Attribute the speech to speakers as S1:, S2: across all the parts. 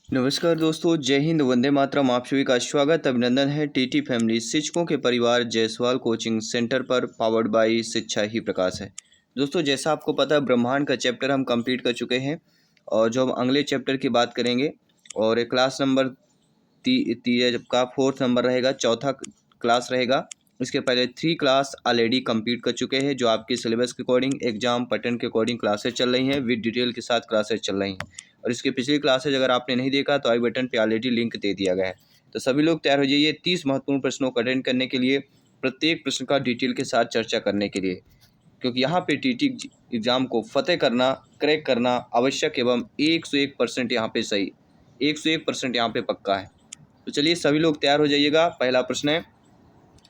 S1: नमस्कार दोस्तों, जय हिंद, वंदे मातरम। आप सभी का स्वागत अभिनंदन है टीटी फैमिली शिक्षकों के परिवार जायसवाल कोचिंग सेंटर पर, पावर्ड बाय शिक्षा ही प्रकाश है। दोस्तों, जैसा आपको पता है, ब्रह्मांड का चैप्टर हम कंप्लीट कर चुके हैं और जो हम अगले चैप्टर की बात करेंगे और एक क्लास नंबर का 4th नंबर रहेगा, चौथा क्लास रहेगा। इसके पहले 3 क्लास ऑलरेडी कंप्लीट कर चुके हैं जो आपके सिलेबस के अकॉर्डिंग, एग्जाम पैटर्न के अकॉर्डिंग क्लासेस चल रही हैं, विद डिटेल के साथ क्लासेस चल रही हैं। और इसके पिछली क्लासेज अगर आपने नहीं देखा तो आई बटन पे ऑलरेडी लिंक दे दिया गया है। तो सभी लोग तैयार हो जाइए 30 महत्वपूर्ण प्रश्नों को अटेंड करने के लिए, प्रत्येक प्रश्न का डिटेल के साथ चर्चा करने के लिए, क्योंकि यहाँ पे टीटी एग्जाम को फतेह करना, क्रैक करना आवश्यक एवं 101% यहाँ पे सही, 101% यहाँ पे पक्का है। तो चलिए सभी लोग तैयार हो जाइएगा। पहला प्रश्न है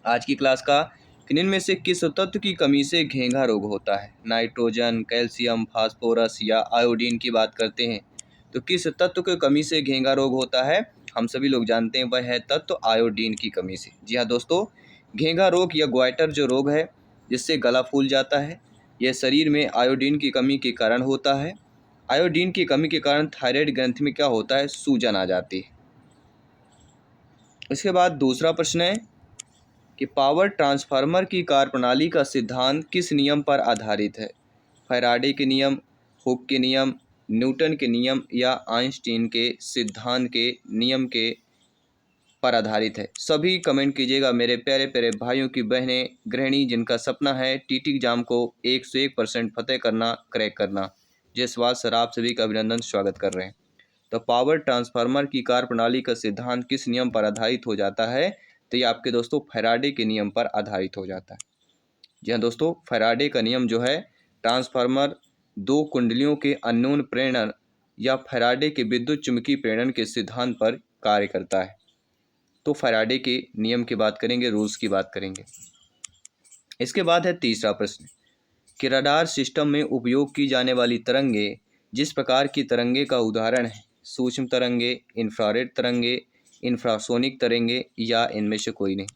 S1: आज की क्लास का, कि निम्न में से किस तत्व की कमी से घेंघा रोग होता है? नाइट्रोजन, कैल्शियम, फास्फोरस या आयोडीन की बात करते हैं तो किस तत्व की कमी से घेंघा रोग होता है? हम सभी लोग जानते हैं वह है तत्व आयोडीन की कमी से। जी हाँ दोस्तों, घेंघा रोग या ग्वाइटर जो रोग है जिससे गला फूल जाता है, यह शरीर में आयोडीन की कमी के कारण होता है। आयोडीन की कमी के कारण थायराइड ग्रंथि में क्या होता है? सूजन आ जाती है। इसके बाद दूसरा प्रश्न है कि पावर ट्रांसफार्मर की कार्यप्रणाली का सिद्धांत किस नियम पर आधारित है? फैराडे के नियम, हुक के नियम, न्यूटन के नियम या आइंस्टीन के सिद्धांत के नियम के पर आधारित है? सभी कमेंट कीजिएगा मेरे प्यारे प्यारे भाइयों की बहनें, गृहिणी जिनका सपना है टीटी एग्जाम को 101% फतेह करना, क्रैक करना। जायसवाल सर आप सभी का अभिनंदन, स्वागत कर रहे हैं। तो पावर ट्रांसफार्मर की कार्यप्रणाली का सिद्धांत किस नियम पर आधारित हो जाता है? तो ये आपके दोस्तों फैराडे के नियम पर आधारित हो जाता है। जी हाँ दोस्तों, फैराडे का नियम जो है ट्रांसफार्मर 2 कुंडलियों के अन्योन्य प्रेरण या फैराडे के विद्युत चुम्बकीय प्रेरण के सिद्धांत पर कार्य करता है। तो फैराडे के नियम की बात करेंगे, रूल्स की बात करेंगे। इसके बाद है तीसरा प्रश्न कि रडार सिस्टम में उपयोग की जाने वाली तरंगे जिस प्रकार की तरंगे का उदाहरण है? सूक्ष्म तरंगे, इंफ्रारेड तरंगे, इंफ्रासोनिक तरंगे या इनमें से कोई नहीं?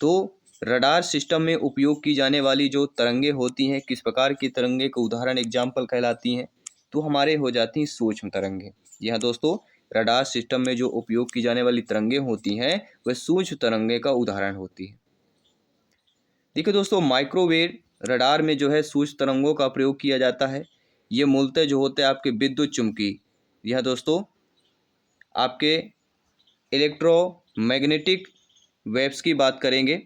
S1: तो रडार सिस्टम में उपयोग की जाने वाली जो तरंगे होती हैं, किस प्रकार की तरंगे का उदाहरण एग्जाम्पल कहलाती हैं? तो हमारे हो जाती हैं सूक्ष्म तरंगे। जी हाँ दोस्तों, रडार सिस्टम में जो उपयोग की जाने वाली तरंगे होती हैं वह सूक्ष्म तरंगे का उदाहरण होती है। देखिए दोस्तों, माइक्रोवेव रडार में जो है सूक्ष्म तरंगों का प्रयोग किया जाता है। ये मूलतः जो होते हैं आपके विद्युत चुम्बकीय, यह दोस्तों आपके इलेक्ट्रोमैग्नेटिक वेव्स की बात करेंगे,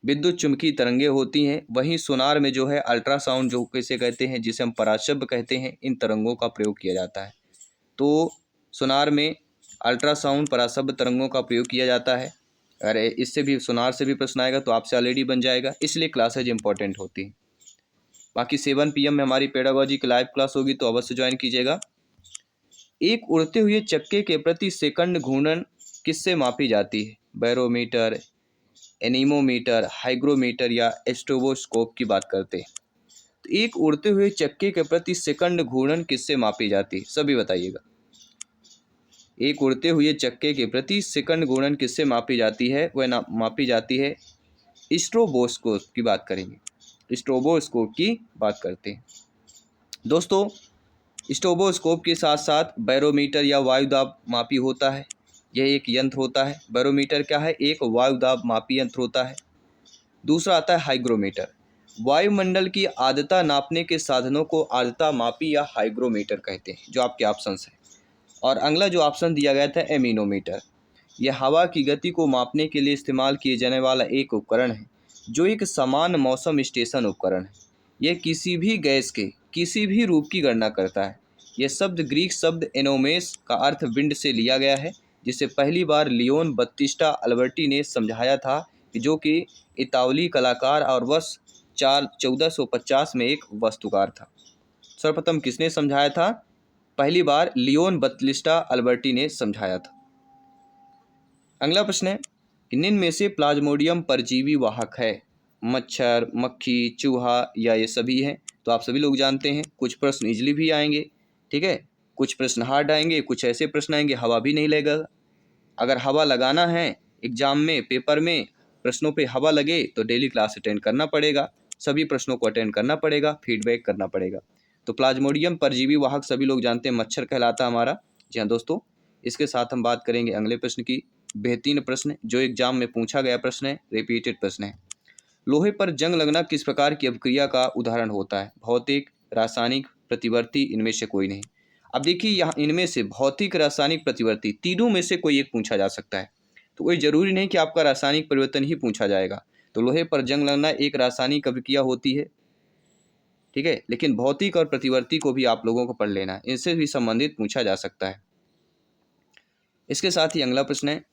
S1: विद्युत चुम्बकीय तरंगे होती हैं। वहीं सोनार में जो है अल्ट्रासाउंड जो कैसे कहते हैं, जिसे हम पराशब्द कहते हैं, इन तरंगों का प्रयोग किया जाता है। तो सोनार में अल्ट्रासाउंड पराशब्द तरंगों का प्रयोग किया जाता है। अरे इससे भी सोनार से भी प्रश्न आएगा तो आपसे ऑलरेडी बन जाएगा, इसलिए क्लासेज इंपॉर्टेंट होती हैं। बाकी 7 PM में हमारी पेडागोजी की लाइव क्लास होगी तो अवश्य ज्वाइन कीजिएगा। एक उड़ते हुए चक्के के प्रति सेकंड घूर्णन किससे मापी जाती है? बैरोमीटर, एनीमोमीटर, हाइग्रोमीटर या स्ट्रोबोस्कोप की बात करते हैं। तो एक उड़ते हुए चक्के के प्रति सेकंड घूर्णन किससे मापी जाती है? सभी बताइएगा। एक उड़ते हुए चक्के के प्रति सेकंड घूर्णन किससे मापी जाती है? वह मापी जाती है स्ट्रोबोस्कोप की बात करेंगे, स्ट्रोबोस्कोप की बात करते हैं। दोस्तों, स्ट्रोबोस्कोप के साथ साथ बैरोमीटर या वायुदाब मापी होता है, यह एक यंत्र होता है। बैरोमीटर क्या है? एक वायुदाब मापी यंत्र होता है। दूसरा आता है हाइग्रोमीटर, वायुमंडल की आर्द्रता नापने के साधनों को आर्द्रता मापी या हाइग्रोमीटर कहते हैं, जो आपके ऑप्शंस हैं। और अगला जो ऑप्शन दिया गया था एमिनोमीटर, यह हवा की गति को मापने के लिए इस्तेमाल किए जाने वाला एक उपकरण है, जो एक समान मौसम स्टेशन उपकरण है। यह किसी भी गैस के किसी भी रूप की गणना करता है। यह शब्द ग्रीक शब्द एनोमेस का अर्थ विंड से लिया गया है, जिसे पहली बार लियोन बत्तिस्टा अल्बर्टी ने समझाया था, जो कि इतालवी कलाकार और वर्ष 1450 में एक वास्तुकार था। सर्वप्रथम किसने समझाया था? पहली बार लियोन बत्तिस्टा अल्बर्टी ने समझाया था। अगला प्रश्न है कि निम्न में से प्लाज्मोडियम परजीवी वाहक है? मच्छर, मक्खी, चूहा या ये सभी हैं? तो आप सभी लोग जानते हैं। कुछ प्रश्न इजली भी आएंगे, ठीक है, कुछ प्रश्न हार्ड आएंगे, कुछ ऐसे प्रश्न आएंगे हवा भी नहीं लगेगा। अगर हवा लगाना है एग्जाम में, पेपर में प्रश्नों पे हवा लगे तो डेली क्लास अटेंड करना पड़ेगा, सभी प्रश्नों को अटेंड करना पड़ेगा, फीडबैक करना पड़ेगा। तो प्लाज्मोडियम परजीवी वाहक सभी लोग जानते हैं मच्छर कहलाता है हमारा। जी हाँ दोस्तों, इसके साथ हम बात करेंगे अगले प्रश्न की। बेहतरीन प्रश्न जो एग्जाम में पूछा गया प्रश्न है, रिपीटेड प्रश्न है। लोहे पर जंग लगना किस प्रकार की अभिक्रिया का उदाहरण होता है? भौतिक, रासायनिक, प्रतिवर्ती, इनमें से कोई नहीं। अब देखिए यहाँ इनमें से भौतिक, रासायनिक, प्रतिवर्ती तीनों में से कोई एक पूछा जा सकता है। तो कोई जरूरी नहीं कि आपका रासायनिक परिवर्तन ही पूछा जाएगा। तो लोहे पर जंग लगना एक रासायनिक अभिक्रिया होती है, ठीक है, लेकिन भौतिक और प्रतिवर्ती को भी आप लोगों को पढ़ लेना है, इनसे भी संबंधित पूछा जा सकता है। इसके साथ ही अगला प्रश्न है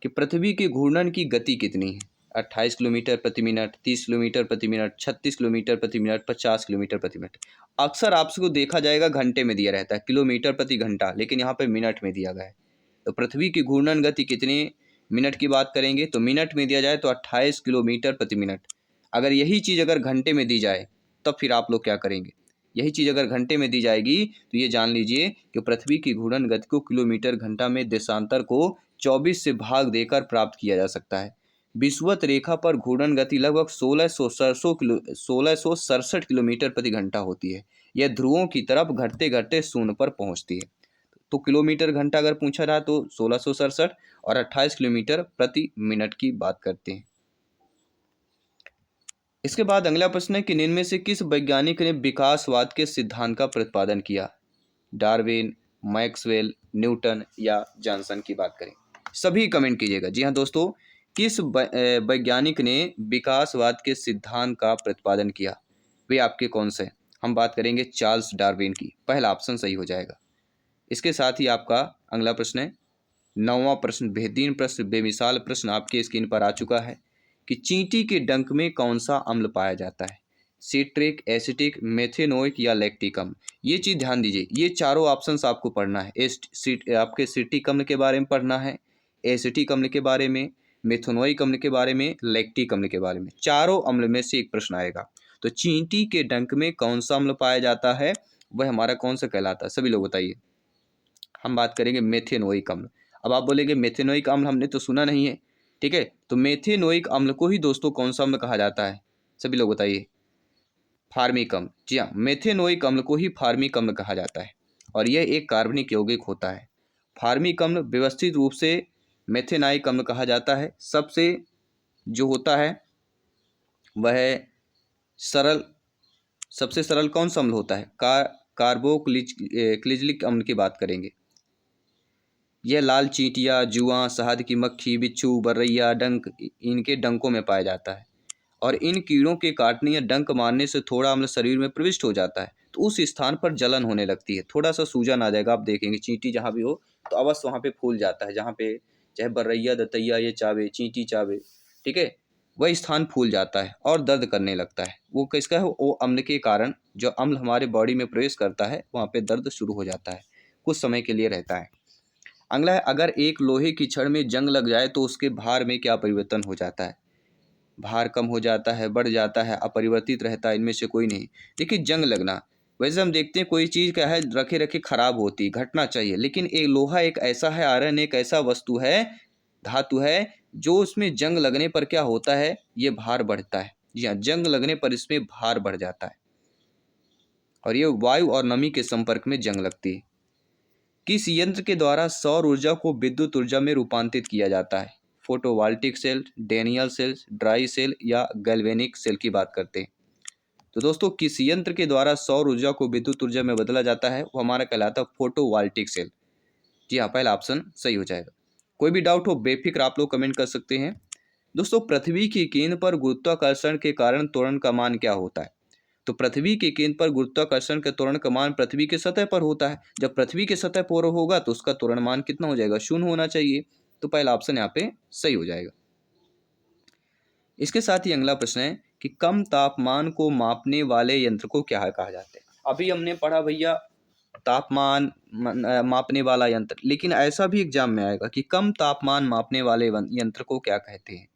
S1: कि पृथ्वी के घूर्णन की गति कितनी है? 28 किलोमीटर प्रति मिनट, 30 किलोमीटर प्रति मिनट, 36 किलोमीटर प्रति मिनट, 50 किलोमीटर प्रति मिनट। अक्सर आपको देखा जाएगा घंटे में दिया रहता है, किलोमीटर प्रति घंटा, लेकिन यहाँ पे मिनट में दिया गया है। तो पृथ्वी की घूर्णन गति कितने मिनट की बात करेंगे तो मिनट में दिया जाए तो 28 किलोमीटर प्रति मिनट। अगर यही चीज़ अगर घंटे में दी जाए तब फिर आप लोग क्या करेंगे? यही चीज़ अगर घंटे में दी जाएगी तो ये जान लीजिए कि पृथ्वी की घूर्णन गति को किलोमीटर घंटा में देशांतर को 24 से भाग देकर प्राप्त किया जा सकता है। विषुवत रेखा पर घूर्णन गति लगभग 1667 किलोमीटर प्रति घंटा होती है। यह ध्रुवों की तरफ घटते घटते शून्य पर पहुंचती है। तो किलोमीटर घंटा अगर पूछा रहा तो 1667 और 28 किलोमीटर प्रति मिनट की बात करते हैं। इसके बाद अगला प्रश्न है कि निम्न में से किस वैज्ञानिक ने विकासवाद के सिद्धांत का प्रतिपादन किया? डार्विन, मैक्सवेल, न्यूटन या जॉनसन की बात करें? सभी कमेंट कीजिएगा। जी हाँ दोस्तों, किस वैज्ञानिक ने विकासवाद के सिद्धांत का प्रतिपादन किया? वे आपके कौन से? हम बात करेंगे चार्ल्स डार्विन की। पहला ऑप्शन सही हो जाएगा। इसके साथ ही आपका अगला प्रश्न है 9वां प्रश्न, बेहतरीन प्रश्न, बेमिसाल प्रश्न आपके स्क्रीन पर आ चुका है कि चींटी के डंक में कौन सा अम्ल पाया जाता है? सिट्रिक, एसिटिक, मेथेनोइक या लैक्टिक अम्ल? ये चीज़ ध्यान दीजिए, ये चारों ऑप्शंस आपको पढ़ना है। आपके सिट्रिक अम्ल के बारे में पढ़ना है, एसिटिक अम्ल के बारे में, मेथेनोइक अम्ल के बारे में, लैक्टिक अम्ल के बारे में। चारों अम्ल में से एक प्रश्न आएगा। तो चींटी के डंक में कौन सा अम्ल पाया जाता है, वह हमारा कौन सा कहलाता है? सभी लोग बताइए। हम बात करेंगे मेथेनोइक अम्ल। अब आप बोलेंगे मेथेनोइक अम्ल हमने तो सुना नहीं है, ठीक है, तो मेथेनोइक अम्ल को ही दोस्तों कौन सा अम्ल कहा जाता है? सभी लोग बताइए। फार्मिक अम्ल। जी हाँ, मेथेनोइक अम्ल को ही फार्मिक अम्ल कहा जाता है और यह एक कार्बनिक यौगिक होता है। फार्मिक अम्ल व्यवस्थित रूप से मेथेनाइक अम्ल कहा जाता है। सबसे जो होता है वह सरल, सबसे सरल कौन सा अम्ल होता है? कार्बोक्जिलिक अम्ल की बात करेंगे। यह लाल चींटियाँ, जुआं, शहद की मक्खी, बिच्छू, बर्रैया, डंक, इनके डंकों में पाया जाता है और इन कीड़ों के काटने या डंक मारने से थोड़ा अम्ल शरीर में प्रविष्ट हो जाता है तो उस स्थान पर जलन होने लगती है, थोड़ा सा सूजन आ जाएगा। आप देखेंगे चींटी जहाँ भी हो तो अवश्य वहाँ पे फूल जाता है, जहाँ पे चाहे बर्रैया, दतैया ये चावे, चींटी चावे, ठीक है, वह स्थान फूल जाता है और दर्द करने लगता है। वो किसका है? वो अम्ल के कारण, जो अम्ल हमारे बॉडी में प्रवेश करता है वहाँ पे दर्द शुरू हो जाता है, कुछ समय के लिए रहता है। अगला है, अगर एक लोहे की छड़ में जंग लग जाए तो उसके भार में क्या परिवर्तन हो जाता है? भार कम हो जाता है, बढ़ जाता है, अपरिवर्तित रहता है, इनमें से कोई नहीं। देखिए जंग लगना, वैसे हम देखते हैं कोई चीज़ क्या है रखे रखे खराब होती, घटना चाहिए, लेकिन एक लोहा एक ऐसा है, आयरन एक ऐसा वस्तु है, धातु है, जो उसमें जंग लगने पर क्या होता है? ये भार बढ़ता है। जी हाँ, जंग लगने पर इसमें भार बढ़ जाता है और ये वायु और नमी के संपर्क में जंग लगती है। किस यंत्र के द्वारा सौर ऊर्जा को विद्युत ऊर्जा में रूपांतरित किया जाता है? Photovoltaic cell, Daniell cells, dry cell या गैल्वेनिक सेल की बात करते हैं। तो दोस्तों किस यंत्र के द्वारा सौर ऊर्जा को विद्युत ऊर्जा में बदला जाता है, वो हमारा कहलाता है फोटोवोल्टिक सेल। जी हाँ, पहला ऑप्शन सही हो जाएगा। कोई भी डाउट हो बेफिक्र आप लोग कमेंट कर सकते हैं। दोस्तों पृथ्वी के केंद्र पर गुरुत्वाकर्षण के कारण त्वरण का मान क्या होता है? तो पृथ्वी के केंद्र पर गुरुत्वाकर्षण के त्वरण का मान पृथ्वी के सतह पर होता है। जब पृथ्वी के सतह पर होगा तो उसका त्वरण मान कितना हो जाएगा? 0 होना चाहिए। तो पहला ऑप्शन यहाँ पे सही हो जाएगा। इसके साथ ही अगला प्रश्न है कि कम तापमान को मापने वाले यंत्र को क्या कहा जाता है? अभी हमने पढ़ा भैया तापमान मापने वाला यंत्र, लेकिन ऐसा भी एग्जाम में आएगा कि कम तापमान मापने वाले यंत्र को क्या कहते हैं?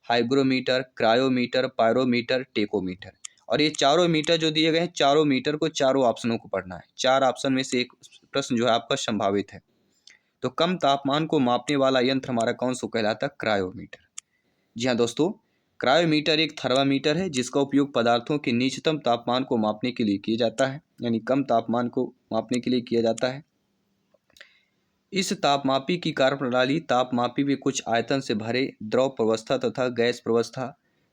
S1: Hygrometer, cryometer, pyrometer, tachometer. और ये चारों मीटर जो दिए गए हैं, चारों मीटर को चारों ऑप्शनों को पढ़ना है। 4 ऑप्शन में से एक प्रश्न जो है आपका संभावित है। तो कम तापमान को मापने वाला यंत्र हमारा कौन सा कहलाता है? क्रायोमीटर। जी हाँ दोस्तों, क्रायोमीटर एक थर्मामीटर है जिसका उपयोग पदार्थों के न्यूनतम तापमान को मापने के लिए किया जाता है, यानी कम तापमान को मापने के लिए किया जाता है। इस तापमापी की कार्यप्रणाली तापमापी में कुछ आयतन से भरे द्रव प्रवस्था तथा गैस प्रवस्था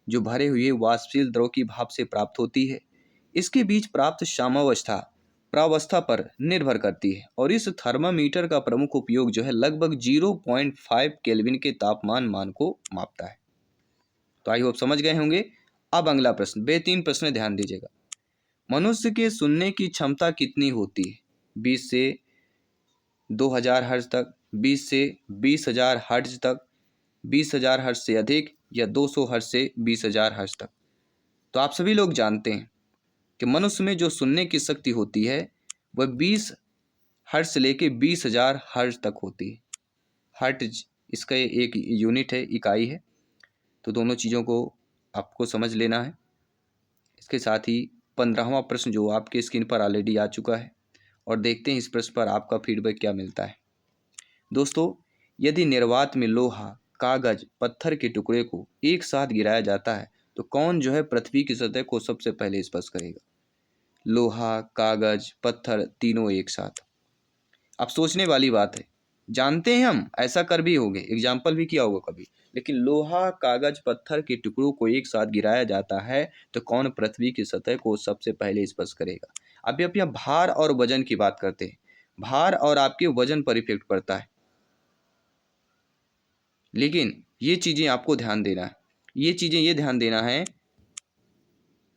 S1: जो भरे हुए वाष्पशील द्रव की भाप से प्राप्त होती है। इसके बीच प्राप्त साम्यावस्था प्रावस्था पर निर्भर करती है और इस थर्मामीटर का प्रमुख उपयोग जो है लगभग 0.5 केल्विन के तापमान मान को मापता है। तो आई होप समझ गए होंगे। अब अगला प्रश्न, बेहतरीन प्रश्न, ध्यान दीजिएगा। मनुष्य के सुनने की क्षमता कितनी होती है? 20 से 2000 हर्ट्ज तक, 20 से 20,000 हर्ट्ज तक, 20,000 हर्ट्ज से अधिक, या 200 हर्ट्ज से 20,000 हर्ट्ज तक। तो आप सभी लोग जानते हैं कि मनुष्य में जो सुनने की शक्ति होती है वह 20 हर्ट्ज से लेके 20,000 हर्ट्ज तक होती है। हर्ट्ज इसका एक यूनिट है, इकाई है। तो दोनों चीज़ों को आपको समझ लेना है। इसके साथ ही 15वां प्रश्न जो आपके स्क्रीन पर ऑलरेडी आ चुका है, और देखते हैं इस प्रश्न पर आपका फीडबैक क्या मिलता है। दोस्तों, यदि निर्वात में लोहा, कागज, पत्थर के टुकड़े को एक साथ गिराया जाता है तो कौन जो है पृथ्वी की सतह को सबसे पहले स्पर्श करेगा? लोहा, कागज, पत्थर, तीनों एक साथ। अब सोचने वाली बात है, जानते हैं हम ऐसा कर भी होंगे, एग्जाम्पल भी किया होगा कभी, लेकिन लोहा, कागज, पत्थर के टुकड़ों को एक साथ गिराया जाता है तो कौन पृथ्वी की सतह को सबसे पहले स्पर्श करेगा? अभी आप यहाँ भार और वजन की बात करते हैं। भार और आपके वजन पर इफेक्ट पड़ता है, लेकिन ये चीजें आपको ध्यान देना है। ये ध्यान देना है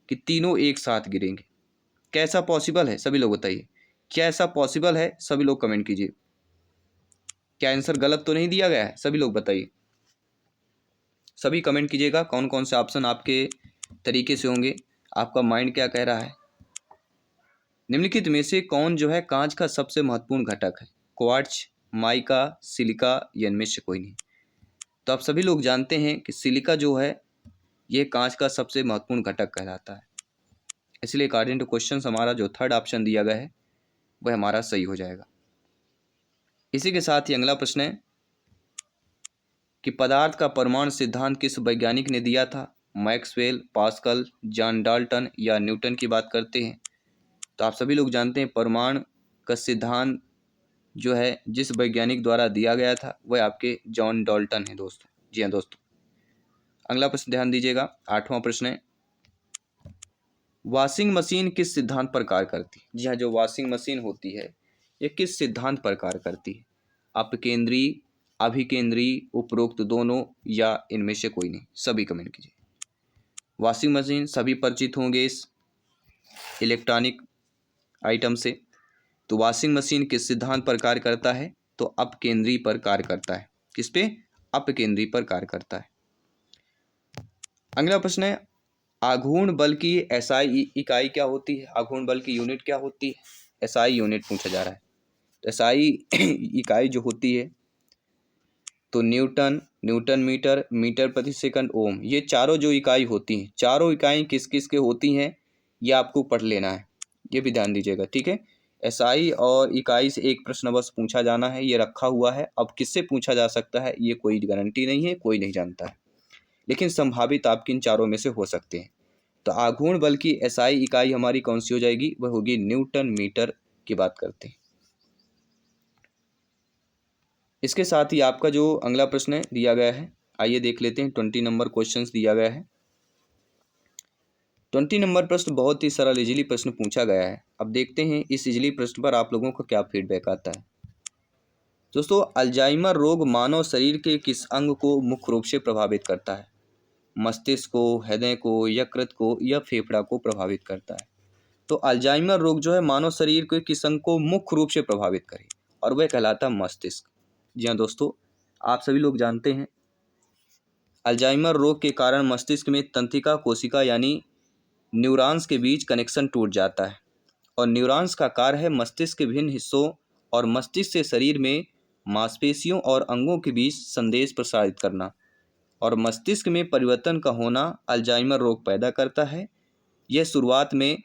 S1: कि तीनों एक साथ गिरेंगे। कैसा पॉसिबल है? सभी लोग बताइए, क्या ऐसा पॉसिबल है? सभी लोग कमेंट कीजिए। क्या आंसर गलत तो नहीं दिया गया है? सभी लोग बताइए, सभी कमेंट कीजिएगा कौन कौन से ऑप्शन आपके तरीके से होंगे, आपका माइंड क्या कह रहा है। निम्नलिखित में से कौन जो है कांच का सबसे महत्वपूर्ण घटक है? क्वार्ट्ज, माइका, सिलिका, या इनमें से कोई नहीं? तो आप सभी लोग जानते हैं कि सिलिका जो है ये कांच का सबसे महत्वपूर्ण घटक कहलाता है। इसलिए अकॉर्डिंग टू क्वेश्चन हमारा जो थर्ड ऑप्शन दिया गया है वह हमारा सही हो जाएगा। इसी के साथ ही अगला प्रश्न है कि पदार्थ का परमाणु सिद्धांत किस वैज्ञानिक ने दिया था? मैक्सवेल, पास्कल, जॉन डाल्टन, या न्यूटन की बात करते हैं। तो आप सभी लोग जानते हैं परमाणु का सिद्धांत जो है जिस वैज्ञानिक द्वारा दिया गया था वह आपके जॉन डाल्टन है दोस्तों। जी हाँ दोस्तों। अगला प्रश्न ध्यान दीजिएगा, 8वां प्रश्न है, वॉशिंग मशीन किस सिद्धांत पर कार्य करती है? जी हाँ, जो वॉशिंग मशीन होती है ये किस सिद्धांत पर कार्य करती है? अपकेंद्री, अभिकेंद्री, उपरोक्त दोनों, या इनमें से कोई नहीं? सभी कमेंट कीजिए। वॉशिंग मशीन सभी परिचित होंगे इस इलेक्ट्रॉनिक आइटम से। तो वॉशिंग मशीन किस सिद्धांत पर कार्य करता है? तो अपकेंद्री पर कार्य करता है। किस पे? अपकेंद्री पर कार्य करता है। अगला प्रश्न है, आघूर्ण बल की एसआई इकाई क्या होती है? आघूर्ण बल की यूनिट क्या होती है? एसआई यूनिट पूछा जा रहा है। तो एसआई इकाई जो होती है तो न्यूटन, न्यूटन मीटर, मीटर प्रति सेकंड, ओम, ये चारों जो इकाई होती हैं, चारों इकाई किस किस के होती हैं ये आपको पढ़ लेना है, ये भी ध्यान दीजिएगा, ठीक है। एसआई और इकाई से एक प्रश्न बस पूछा जाना है, ये रखा हुआ है। अब किससे पूछा जा सकता है ये कोई गारंटी नहीं है, कोई नहीं जानता है, लेकिन संभावित आपके इन चारों में से हो सकते हैं। तो आघूर्ण बल की एसआई इकाई हमारी कौन सी हो जाएगी? वह होगी न्यूटन मीटर की बात करते हैं। इसके साथ ही आपका जो अगला प्रश्न है दिया गया है, आइए देख लेते हैं। 20 नंबर क्वेश्चन दिया गया है। 20 नंबर प्रश्न बहुत ही सरल इजीली प्रश्न पूछा गया है। अब देखते हैं इस इजीली प्रश्न पर आप लोगों का क्या फीडबैक आता है। दोस्तों, अल्जाइमर रोग मानव शरीर के किस अंग को मुख्य रूप से प्रभावित करता है? मस्तिष्क को, हृदय को, यकृत को, या फेफड़ा को प्रभावित करता है? तो अल्जाइमर रोग जो है मानव शरीर के किस अंग को मुख्य रूप से प्रभावित करे, और वह कहलाता है मस्तिष्क। जी हाँ दोस्तों, आप सभी लोग जानते हैं अल्जाइमर रोग के कारण मस्तिष्क में तंत्रिका कोशिका यानी न्यूरॉन्स के बीच कनेक्शन टूट जाता है, और न्यूरॉन्स का कार्य है मस्तिष्क के विभिन्न हिस्सों और मस्तिष्क से शरीर में मांसपेशियों और अंगों के बीच संदेश प्रसारित करना, और मस्तिष्क में परिवर्तन का होना अल्जाइमर रोग पैदा करता है। यह शुरुआत में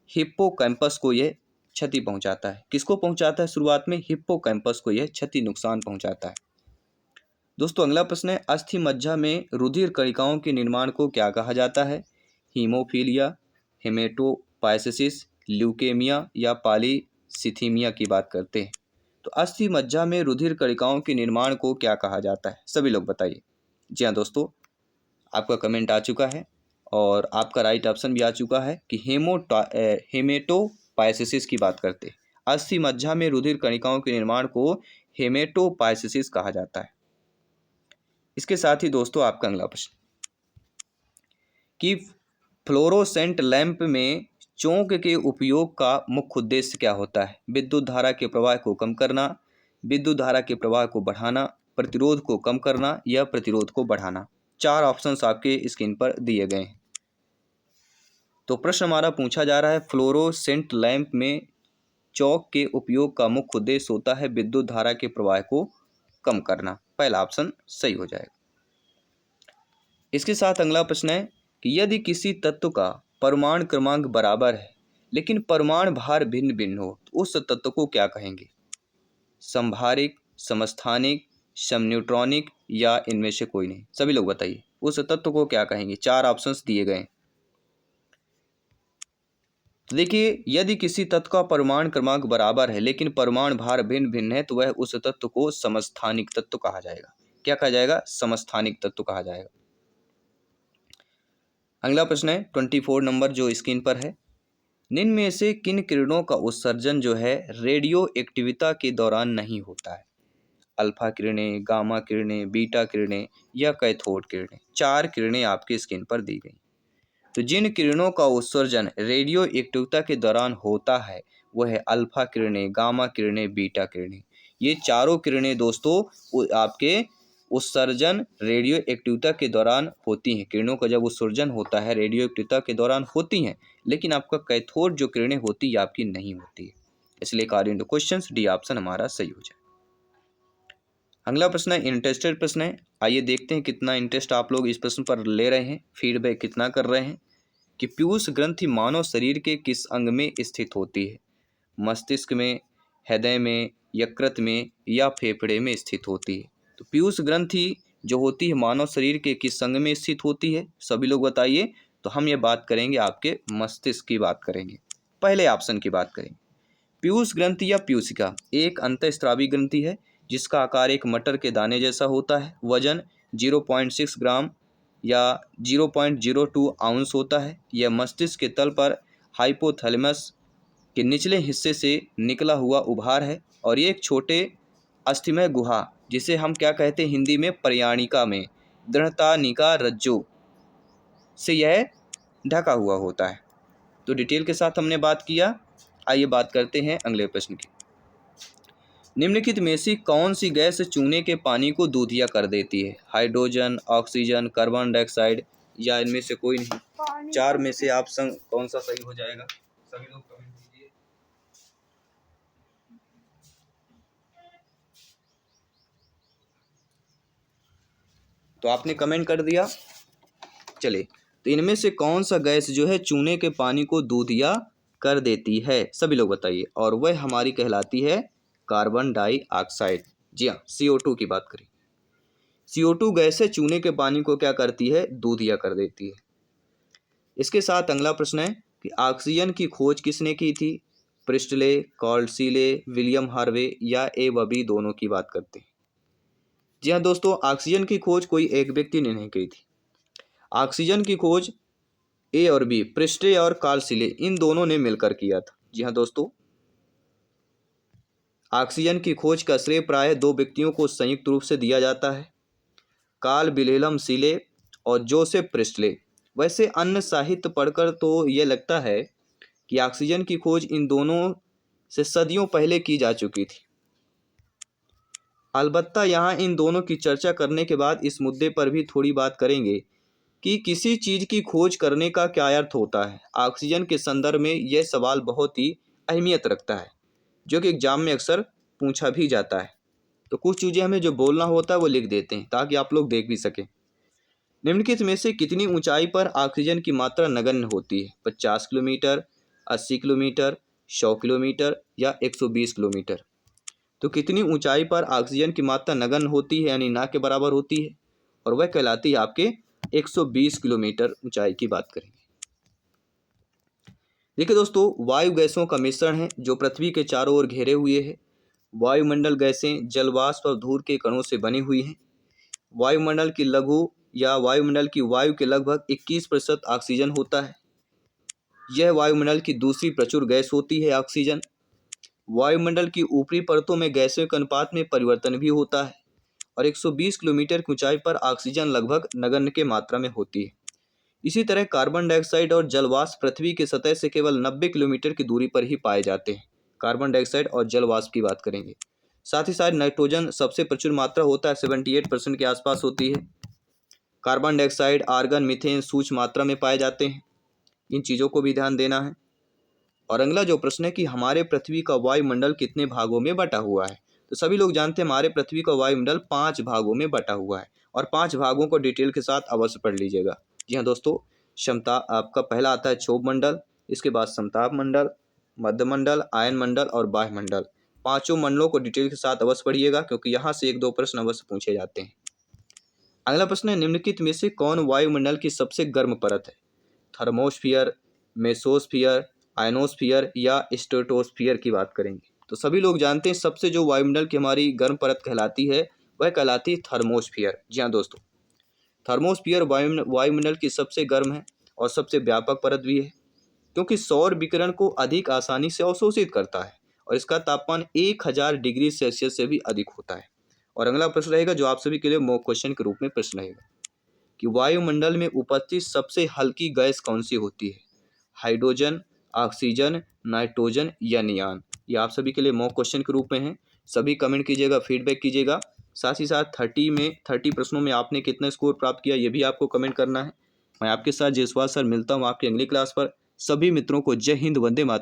S1: हिप्पोकैम्पस को यह क्षति पहुंचाता है। किसको पहुंचाता है? शुरुआत में हिप्पोकैम्पस को यह क्षति, नुकसान पहुंचाता है। दोस्तों, अगला प्रश्न है, अस्थि मज्जा में रुधिर कणिकाओं के निर्माण को क्या कहा जाता है? हीमोफीलिया, हेमेटोपाइसिस, ल्यूकेमिया, या पॉलीसिथीमिया की बात करते हैं। तो अस्थि मज्जा में रुधिर कणिकाओं के निर्माण को क्या कहा जाता है? सभी लोग बताइए। जी हाँ दोस्तों, आपका कमेंट आ चुका है और आपका राइट ऑप्शन भी आ चुका है कि हेमेटोपाइसिस की बात करते हैं। अस्थि मज्जा में रुधिर कणिकाओं के निर्माण को हेमेटोपाइसिस कहा जाता है। इसके साथ ही दोस्तों आपका अगला प्रश्न कि फ्लोरोसेंट लैंप में चौक के उपयोग का मुख्य उद्देश्य क्या होता है? विद्युत धारा के प्रवाह को कम करना, विद्युत धारा के प्रवाह को बढ़ाना, प्रतिरोध को कम करना या प्रतिरोध को बढ़ाना। 4 ऑप्शंस आपके स्क्रीन पर दिए गए हैं। तो प्रश्न हमारा पूछा जा रहा है, फ्लोरोसेंट लैंप में चौक के उपयोग का मुख्य उद्देश्य होता है विद्युत धारा के प्रवाह को कम करना। पहला ऑप्शन सही हो जाएगा। इसके साथ अगला प्रश्न है कि यदि किसी तत्व का परमाणु क्रमांक बराबर है लेकिन परमाणु भार भिन्न भिन्न हो तो उस तत्व को क्या कहेंगे? समभारिक, समस्थानिक, समन्यूट्रॉनिक या इनमें से कोई नहीं। सभी लोग बताइए उस तत्व को क्या कहेंगे? 4 ऑप्शंस दिए गए। तो देखिए, यदि किसी तत्व का परमाणु क्रमांक बराबर है लेकिन परमाणु भार भिन्न भिन्न है तो वह उस तत्व को समस्थानिक तत्व कहा जाएगा। क्या कहा जाएगा? समस्थानिक तत्व कहा जाएगा। अगला प्रश्न है 24 नंबर जो स्क्रीन पर है, निम्न में से किन किरणों का उत्सर्जन जो है रेडियो एक्टिविता के दौरान नहीं होता है? अल्फा किरणें, गामा किरणें, बीटा किरणें या कैथोड किरणें। 4 किरणें आपकी स्क्रीन पर दी गई। तो जिन किरणों का उत्सर्जन रेडियो एक्टिविता के दौरान होता है वह है अल्फा किरणें, गामा किरणें, बीटा किरणें। ये चारों किरणें दोस्तों आपके उत्सर्जन रेडियो एक्टिविता के दौरान होती हैं। किरणों का जब उत्सर्जन होता है रेडियो एक्टिविता के दौरान होती हैं, लेकिन आपका कैथोड जो किरणें होती है आपकी नहीं होती है। इसलिए according two questions D option हमारा सही हो जाए। अगला प्रश्न है इंटरेस्टेड प्रश्न है। आइए देखते हैं कितना इंटरेस्ट आप लोग इस प्रश्न पर ले रहे हैं, फीडबैक कितना कर रहे हैं। कि पीयूष ग्रंथि मानव शरीर के किस अंग में स्थित होती है? मस्तिष्क में, हृदय में, यकृत में या फेफड़े में स्थित होती है? तो पीयूष ग्रंथि जो होती है मानव शरीर के किस अंग में स्थित होती है? सभी लोग बताइए। तो हम ये बात करेंगे आपके मस्तिष्क की बात करेंगे। पहले ऑप्शन की बात करेंगे। पीयूष ग्रंथि या पीयूषिका एक अंतःस्रावी ग्रंथि है जिसका आकार एक मटर के दाने जैसा होता है। वजन 0.6 ग्राम या 0.02 आउंस होता है। यह मस्तिष्क के तल पर हाइपोथैलेमस के निचले हिस्से से निकला हुआ उभार है और ये एक छोटे अस्थिमय गुहा जिसे हम क्या कहते हैं हिंदी में पर्याणिका में दृढ़तानिका रज्जु से यह ढका हुआ होता है। तो डिटेल के साथ हमने बात किया। आइए बात करते हैं अगले प्रश्न की। निम्नलिखित में से कौन सी गैस चूने के पानी को दूधिया कर देती है? हाइड्रोजन, ऑक्सीजन, कार्बन डाइऑक्साइड या इनमें से कोई नहीं। 4 में से ऑप्शन कौन सा सही हो जाएगा? सभी लोग कमेंट कीजिए। तो आपने कमेंट कर दिया। चलिए, तो इनमें से कौन सा गैस जो है चूने के पानी को दूधिया कर देती है? सभी लोग बताइए। और वह हमारी कहलाती है कार्बन डाइऑक्साइड। जी हाँ, CO2 की बात करें। CO2 गैस है चूने के पानी को क्या करती है? दूधिया कर देती है। इसके साथ अगला प्रश्न है कि ऑक्सीजन की खोज किसने की थी? प्रिस्टले, कॉल्सीले, विलियम हार्वे या ए व बी दोनों की बात करते हैं। जी हाँ दोस्तों, ऑक्सीजन की खोज कोई एक व्यक्ति ने नहीं की थी। ऑक्सीजन की खोज ए और बी, प्रिस्टले और कॉल्सीले, इन दोनों ने मिलकर किया था। जी हाँ दोस्तों, ऑक्सीजन की खोज का श्रेय प्रायः 2 व्यक्तियों को संयुक्त रूप से दिया जाता है, कार्ल विल्हेल्म सीले और जोसेफ प्रिस्टले। वैसे अन्य साहित्य पढ़कर तो ये लगता है कि ऑक्सीजन की खोज इन दोनों से सदियों पहले की जा चुकी थी। अलबत्ता यहाँ इन दोनों की चर्चा करने के बाद इस मुद्दे पर भी थोड़ी बात करेंगे कि किसी चीज़ की खोज करने का क्या अर्थ होता है। ऑक्सीजन के संदर्भ में यह सवाल बहुत ही अहमियत रखता है, जो कि एग्जाम में अक्सर पूछा भी जाता है। तो कुछ चीज़ें हमें जो बोलना होता है वो लिख देते हैं ताकि आप लोग देख भी सकें। निम्नलिखित में से कितनी ऊंचाई पर ऑक्सीजन की मात्रा नगण्य होती है? 50 किलोमीटर, 80 किलोमीटर, 100 किलोमीटर या 120 किलोमीटर? तो कितनी ऊंचाई पर ऑक्सीजन की मात्रा नगण्य होती है यानी ना के बराबर होती है? और वह कहलाती है आपके 120 किलोमीटर ऊंचाई की बात करेंगे। देखिए दोस्तों, वायु गैसों का मिश्रण है जो पृथ्वी के चारों ओर घेरे हुए है। वायुमंडल गैसें जल वाष्प और धूल के कणों से बनी हुई हैं। वायुमंडल की लघु या वायुमंडल की वायु के लगभग 21% ऑक्सीजन होता है। यह वायुमंडल की दूसरी प्रचुर गैस होती है ऑक्सीजन। वायुमंडल की ऊपरी परतों में गैसों के अनुपात में परिवर्तन भी होता है और 120 किलोमीटर की ऊंचाई पर ऑक्सीजन लगभग नगण्य के मात्रा में होती है। इसी तरह कार्बन डाइऑक्साइड और जल वाष्प पृथ्वी की सतह से केवल 90 किलोमीटर की दूरी पर ही पाए जाते हैं। कार्बन डाइऑक्साइड और जल वाष्प की बात करेंगे। साथ ही साथ नाइट्रोजन सबसे प्रचुर मात्रा होता है, 78% के आसपास होती है। कार्बन डाइऑक्साइड, आर्गन, मीथेन सूक्ष्म मात्रा में पाए जाते हैं। इन चीज़ों को भी ध्यान देना है। और अगला जो प्रश्न है कि हमारे पृथ्वी का वायुमंडल कितने भागों में बटा हुआ है। तो सभी लोग जानते हैं हमारे पृथ्वी का वायुमंडल 5 भागों में बटा हुआ है और 5 भागों को डिटेल के साथ अवश्य पढ़ लीजिएगा। जी हाँ दोस्तों, क्षमता आपका पहला आता है क्षोभ मंडल, इसके बाद समताप मंडल, मध्यमंडल, आयन मंडल और बाह्य मंडल। पांचों मंडलों को डिटेल के साथ अवश्य पढ़िएगा क्योंकि यहाँ से 1-2 प्रश्न अवश्य पूछे जाते हैं। अगला प्रश्न है, निम्नलिखित में से कौन वायुमंडल की सबसे गर्म परत है? थर्मोस्फियर, मेसोस्फियर, आयनोस्फियर या स्ट्रेटोस्फियर की बात करेंगे। तो सभी लोग जानते हैं सबसे जो वायुमंडल की हमारी गर्म परत कहलाती है वह कहलाती है थर्मोस्फियर। जी हाँ दोस्तों, थर्मोस्फियर वायुमंडल की सबसे गर्म है और सबसे व्यापक परत भी है क्योंकि सौर विकिरण को अधिक आसानी से अवशोषित करता है और इसका तापमान 1000 डिग्री सेल्सियस से भी अधिक होता है। और अगला प्रश्न रहेगा जो आप सभी के लिए मॉक क्वेश्चन के रूप में प्रश्न रहेगा कि वायुमंडल में उपस्थित सबसे हल्की गैस कौन सी होती है? हाइड्रोजन, ऑक्सीजन, नाइट्रोजन या नियान? ये आप सभी के लिए मॉक क्वेश्चन के रूप में है। सभी कमेंट कीजिएगा, फीडबैक कीजिएगा। साथ ही साथ 30 प्रश्नों में आपने कितना स्कोर प्राप्त किया ये भी आपको कमेंट करना है। मैं आपके साथ जयसवाल सर मिलता हूँ आपकी अगली क्लास पर। सभी मित्रों को जय हिंद, वंदे मातरम।